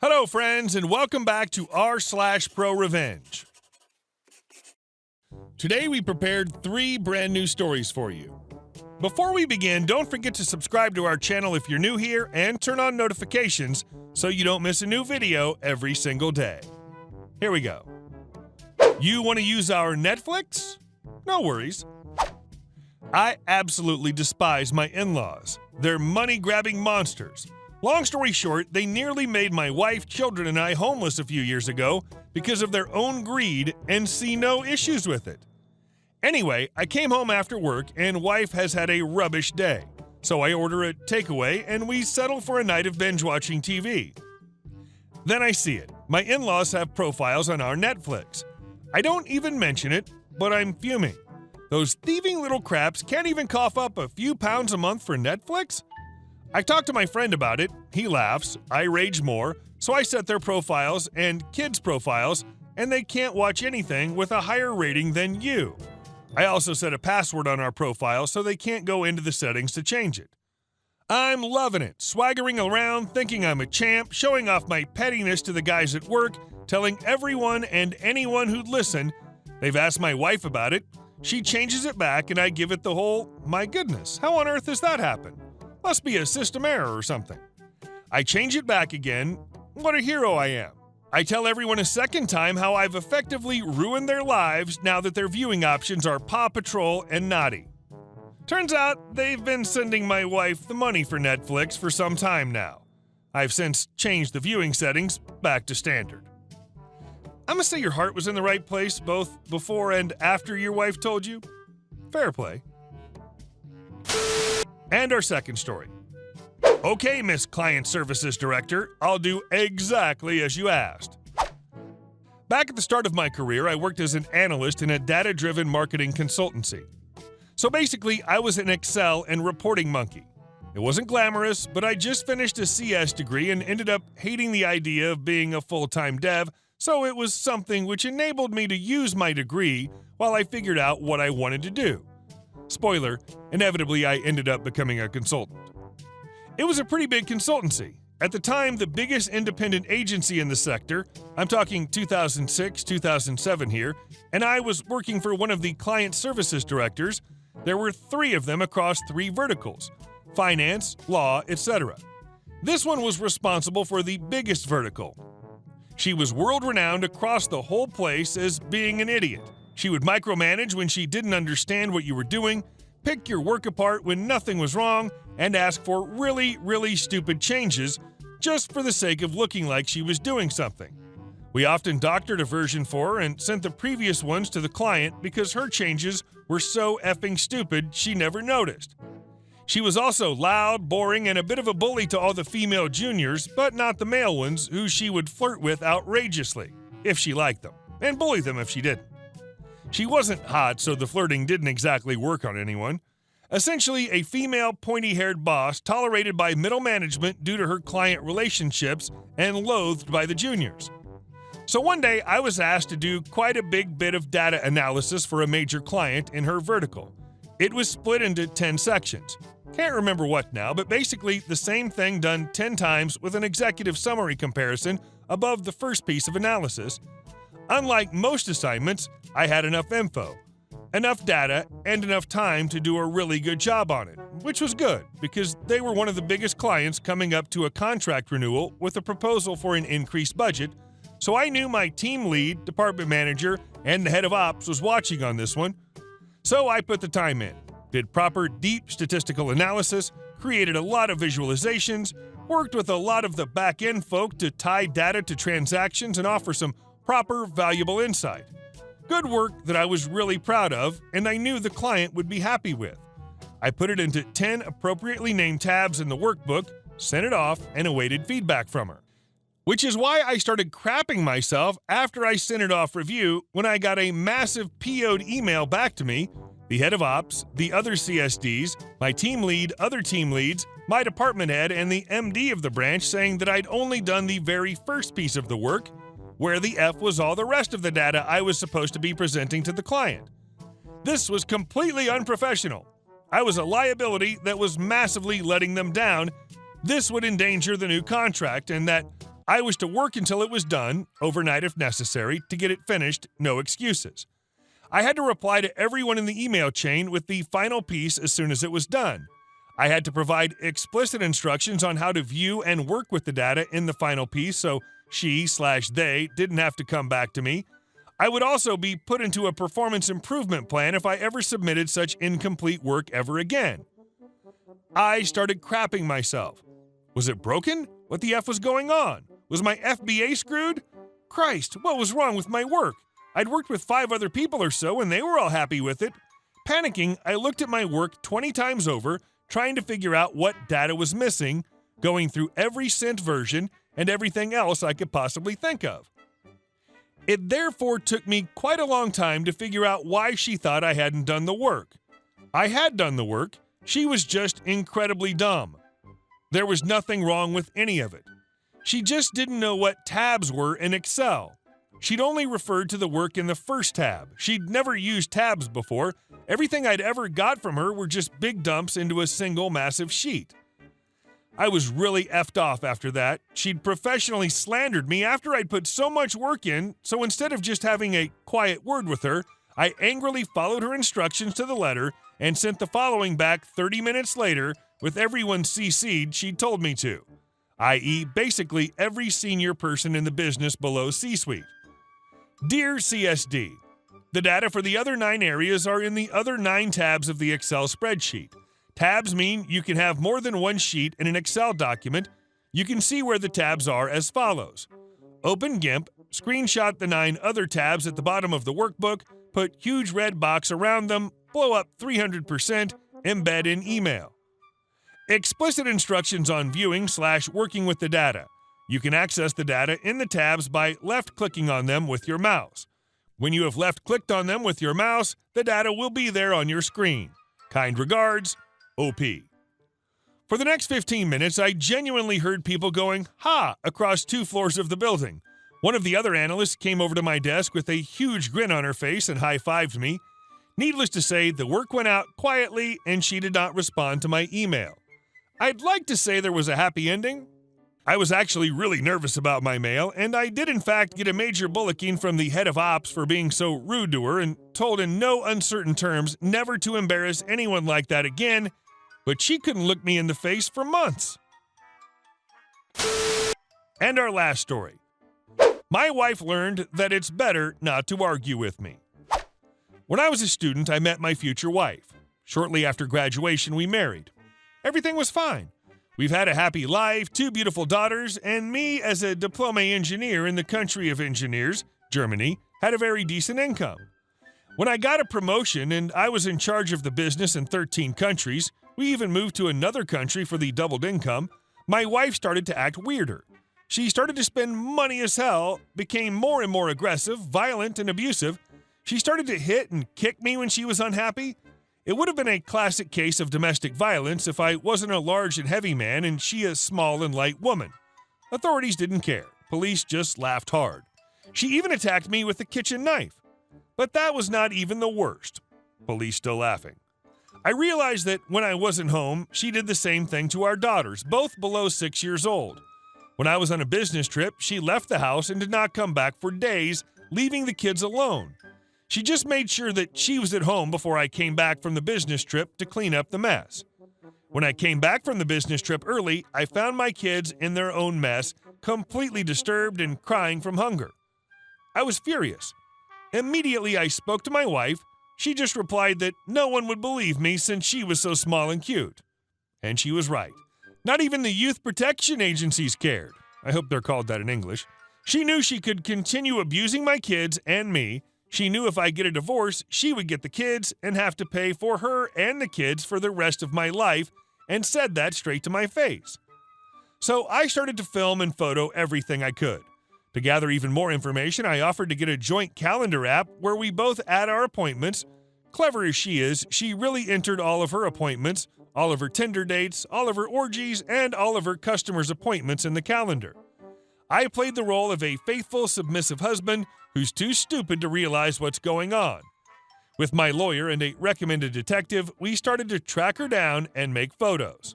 Hello, friends, and welcome back to r/ProRevenge. Today, we prepared 3 brand new stories for you. Before we begin, don't forget to subscribe to our channel if you're new here and turn on notifications so you don't miss a new video every single day. Here we go. You want to use our Netflix? No worries. I absolutely despise my in-laws. They're money-grabbing monsters. Long story short, they nearly made my wife, children, and I homeless a few years ago because of their own greed and see no issues with it. Anyway, I came home after work and wife has had a rubbish day. So I order a takeaway and we settle for a night of binge-watching TV. Then I see it. My in-laws have profiles on our Netflix. I don't even mention it, but I'm fuming. Those thieving little craps can't even cough up a few pounds a month for Netflix? I talked to my friend about it, he laughs, I rage more, so I set their profiles and kids' profiles, and they can't watch anything with a higher rating than you. I also set a password on our profile so they can't go into the settings to change it. I'm loving it, swaggering around, thinking I'm a champ, showing off my pettiness to the guys at work, telling everyone and anyone who'd listen. They've asked my wife about it. She changes it back and I give it the whole, my goodness, how on earth does that happen? Must be a system error or something. I change it back again. What a hero I am. I tell everyone a second time how I've effectively ruined their lives now that their viewing options are Paw Patrol and Naughty. Turns out they've been sending my wife the money for Netflix for some time now. I've since changed the viewing settings back to standard. I'm gonna say your heart was in the right place both before and after your wife told you. Fair play. And our second story. Okay, Miss Client Services Director, I'll do exactly as you asked. Back at the start of my career, I worked as an analyst in a data-driven marketing consultancy. So basically, I was an Excel and reporting monkey. It wasn't glamorous, but I just finished a CS degree and ended up hating the idea of being a full-time dev, so it was something which enabled me to use my degree while I figured out what I wanted to do. Spoiler, inevitably I ended up becoming a consultant. It was a pretty big consultancy. At the time, the biggest independent agency in the sector, I'm talking 2006, 2007 here, and I was working for one of the client services directors. There were 3 of them across 3 verticals: finance, law, etc. This one was responsible for the biggest vertical. She was world-renowned across the whole place as being an idiot. She would micromanage when she didn't understand what you were doing, pick your work apart when nothing was wrong, and ask for really stupid changes just for the sake of looking like she was doing something. We often doctored a version for her and sent the previous ones to the client because her changes were so effing stupid she never noticed. She was also loud, boring, and a bit of a bully to all the female juniors, but not the male ones, who she would flirt with outrageously, if she liked them, and bully them if she didn't. She wasn't hot, so the flirting didn't exactly work on anyone. Essentially, a female pointy-haired boss tolerated by middle management due to her client relationships and loathed by the juniors. So one day, I was asked to do quite a big bit of data analysis for a major client in her vertical. It was split into 10 sections. Can't remember what now, but basically the same thing done 10 times with an executive summary comparison above the first piece of analysis. Unlike most assignments, I had enough info, enough data, and enough time to do a really good job on it, which was good because they were one of the biggest clients coming up to a contract renewal with a proposal for an increased budget, so I knew my team lead, department manager, and the head of ops was watching on this one. So I put the time in, did proper deep statistical analysis, created a lot of visualizations, worked with a lot of the back-end folk to tie data to transactions and offer some proper, valuable insight. Good work that I was really proud of, and I knew the client would be happy with. I put it into 10 appropriately named tabs in the workbook, sent it off, and awaited feedback from her. Which is why I started crapping myself after I sent it off review when I got a massive PO'd email back to me, the head of ops, the other CSDs, my team lead, other team leads, my department head, and the MD of the branch saying that I'd only done the very first piece of the work, where the F was all the rest of the data I was supposed to be presenting to the client. This was completely unprofessional. I was a liability that was massively letting them down. This would endanger the new contract, and that I was to work until it was done, overnight if necessary, to get it finished, no excuses. I had to reply to everyone in the email chain with the final piece as soon as it was done. I had to provide explicit instructions on how to view and work with the data in the final piece so she/they didn't have to come back to me. I would also be put into a performance improvement plan if I ever submitted such incomplete work ever again. I started crapping myself. Was it broken? What the F was going on? Was my FBA screwed? Christ, what was wrong with my work? I'd worked with 5 other people or so and they were all happy with it. Panicking, I looked at my work 20 times over, trying to figure out what data was missing, going through every sent version and everything else I could possibly think of. It therefore took me quite a long time to figure out why she thought I hadn't done the work. I had done the work. She was just incredibly dumb. There was nothing wrong with any of it. She just didn't know what tabs were in Excel. She'd only referred to the work in the first tab. She'd never used tabs before. Everything I'd ever got from her were just big dumps into a single massive sheet. I was really effed off after that. She'd professionally slandered me after I'd put so much work in, so instead of just having a quiet word with her, I angrily followed her instructions to the letter and sent the following back 30 minutes later with everyone CC'd she'd told me to, i.e. basically every senior person in the business below C-suite. Dear CSD, the data for the other 9 areas are in the other 9 tabs of the Excel spreadsheet. Tabs mean you can have more than one sheet in an Excel document. You can see where the tabs are as follows. Open GIMP, screenshot the 9 other tabs at the bottom of the workbook, put huge red box around them, blow up 300%, embed in email. Explicit instructions on viewing/working with the data. You can access the data in the tabs by left-clicking on them with your mouse. When you have left-clicked on them with your mouse, the data will be there on your screen. Kind regards, OP. For the next 15 minutes, I genuinely heard people going, "Ha!" across 2 floors of the building. One of the other analysts came over to my desk with a huge grin on her face and high-fived me. Needless to say, the work went out quietly and she did not respond to my email. I'd like to say there was a happy ending. I was actually really nervous about my mail, and I did in fact get a major bullocking from the head of ops for being so rude to her and told in no uncertain terms never to embarrass anyone like that again, but she couldn't look me in the face for months. And our last story. My wife learned that it's better not to argue with me. When I was a student, I met my future wife. Shortly after graduation, we married. Everything was fine. We've had a happy life, 2 beautiful daughters, and me, as a diploma engineer in the country of engineers, Germany, had a very decent income. When I got a promotion and I was in charge of the business in 13 countries, we even moved to another country for the doubled income, my wife started to act weirder. She started to spend money as hell, became more and more aggressive, violent, and abusive. She started to hit and kick me when she was unhappy. It would have been a classic case of domestic violence if I wasn't a large and heavy man and she a small and light woman. Authorities didn't care. Police just laughed hard. She even attacked me with a kitchen knife. But that was not even the worst. Police still laughing. I realized that when I wasn't home, she did the same thing to our daughters, both below 6 years old. When I was on a business trip, she left the house and did not come back for days, leaving the kids alone. She just made sure that she was at home before I came back from the business trip to clean up the mess. When I came back from the business trip early, I found my kids in their own mess, completely disturbed and crying from hunger. I was furious. Immediately I spoke to my wife. She just replied that no one would believe me since she was so small and cute. And she was right. Not even the youth protection agencies cared. I hope they're called that in English. She knew she could continue abusing my kids and me. She knew if I get a divorce, she would get the kids and have to pay for her and the kids for the rest of my life, and said that straight to my face. So I started to film and photo everything I could. To gather even more information, I offered to get a joint calendar app where we both add our appointments. Clever as she is, she really entered all of her appointments, all of her Tinder dates, all of her orgies, and all of her customers' appointments in the calendar. I played the role of a faithful, submissive husband who's too stupid to realize what's going on. With my lawyer and a recommended detective, we started to track her down and make photos.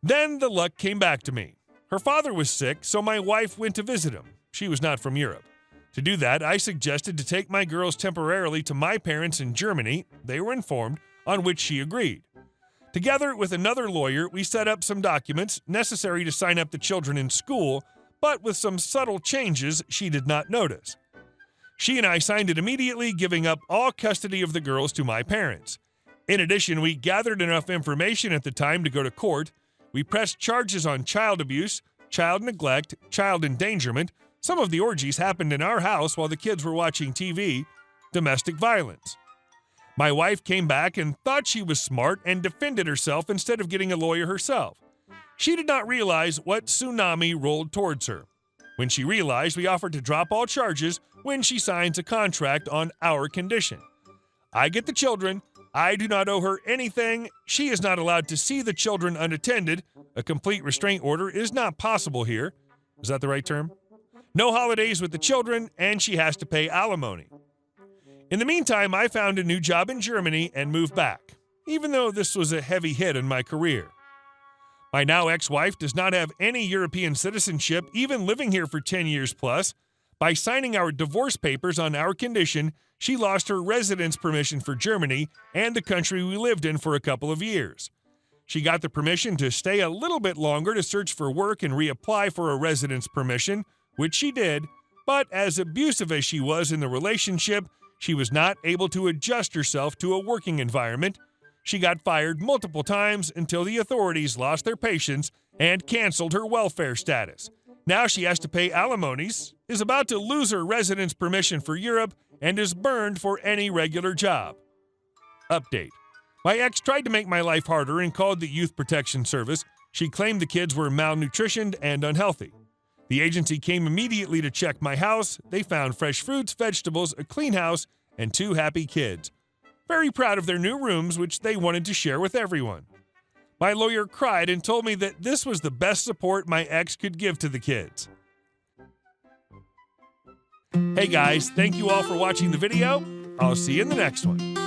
Then the luck came back to me. Her father was sick, so my wife went to visit him. She was not from Europe. To do that, I suggested to take my girls temporarily to my parents in Germany. They were informed, on which she agreed. Together with another lawyer, we set up some documents necessary to sign up the children in school, but with some subtle changes she did not notice. She and I signed it immediately, giving up all custody of the girls to my parents. In addition, we gathered enough information at the time to go to court. We pressed charges on child abuse, child neglect, child endangerment. Some of the orgies happened in our house while the kids were watching TV, domestic violence. My wife came back and thought she was smart and defended herself instead of getting a lawyer herself. She did not realize what tsunami rolled towards her. When she realized, we offered to drop all charges when she signs a contract on our condition. I get the children. I do not owe her anything. She is not allowed to see the children unattended. A complete restraint order is not possible here. Is that the right term? No holidays with the children, and she has to pay alimony. In the meantime, I found a new job in Germany and moved back, even though this was a heavy hit in my career. My now ex-wife does not have any European citizenship, even living here for 10 years plus. By signing our divorce papers on our condition, she lost her residence permission for Germany and the country we lived in for a couple of years. She got the permission to stay a little bit longer to search for work and reapply for a residence permission, which she did, but as abusive as she was in the relationship, she was not able to adjust herself to a working environment. She got fired multiple times until the authorities lost their patience and canceled her welfare status. Now she has to pay alimonies, is about to lose her residence permission for Europe, and is burned for any regular job. Update. My ex tried to make my life harder and called the Youth Protection Service. She claimed the kids were malnutritioned and unhealthy. The agency came immediately to check my house. They found fresh fruits, vegetables, a clean house, and 2 happy kids. Very proud of their new rooms, which they wanted to share with everyone. My lawyer cried and told me that this was the best support my ex could give to the kids. Hey guys, thank you all for watching the video. I'll see you in the next one.